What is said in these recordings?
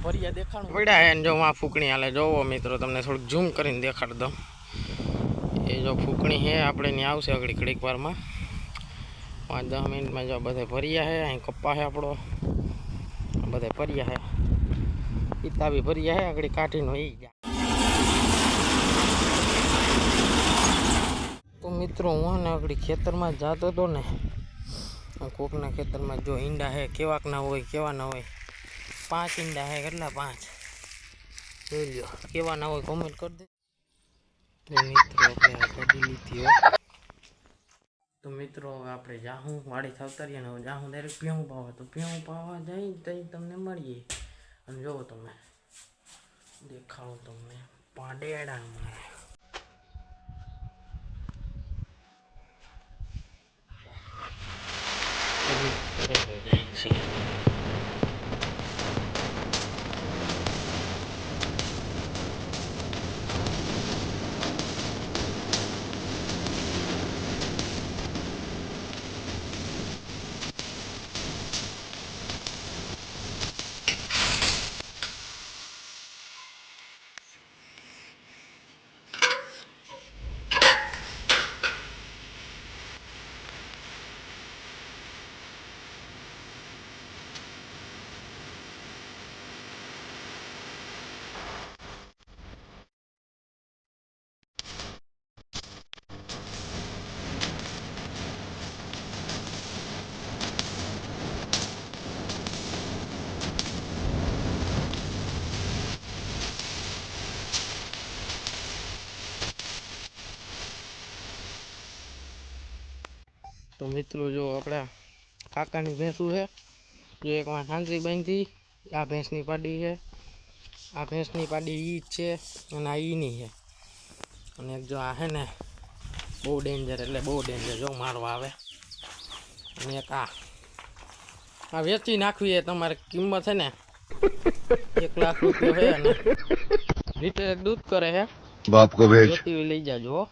ભરિયા દેખાડું પડ્યા હે જો માં ફૂકણી હાલે જોવો મિત્રો તમને થોડુંક ઝૂમ કરીને દેખાડ દઉં એ જો ફૂકણી હે આપણે ની આવશે આગળ ઘડીક વારમાં 5-10 મિનિટમાં જો બધે ભરિયા હે અહીં કપ્પા હે આપણો બધે ભરિયા હે ઈતા બી ભરિયા હે આગળ કાઢીનો ઈ ગયા તો મિત્રો હું ને આગળ ખેતરમાં જાતો તો ને કોકના ખેતરમાં જો ઈંડા હે કેવાક ના હોય કેવા ના હોય 5 ઈંડા હે કેટલા 5 જોઈ લ્યો કેવા ના હોય કમેન્ટ કરી દે તો મિત્રો આપણે કાઢી લીધી હો તો મિત્રો આપણે જાહું વાડી થાવતરીએ ને જાહું ડાયરેક્ટ ભેહું પાવા તો ભેહું પાવા જાય તો તમને મળીએ અને જો તમે દેખાડો તમને પાડેડા મળે તો મિત્રો જો આપણા કાકાની ભેંસું છે જો એકમાં સાંજરી બાંધી આ ભેંસની પાડી છે આ ભેંસની પાડી ઈ જ છે અને આ ઈની છે અને એક જો આ છે ને બહુ ડેન્જર એટલે બહુ ડેન્જર જો મારવા આવે અને એક આ વેચી નાખવી એ તમારે કિંમત છે ને 1 લાખ રૂપિયા છે અને લીટર દૂધ કરે છે बाप को भेज લઈ જાજો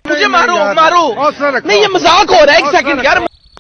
मुझे मारो नहीं ये मजाक हो रहा है 1 सेकंड यार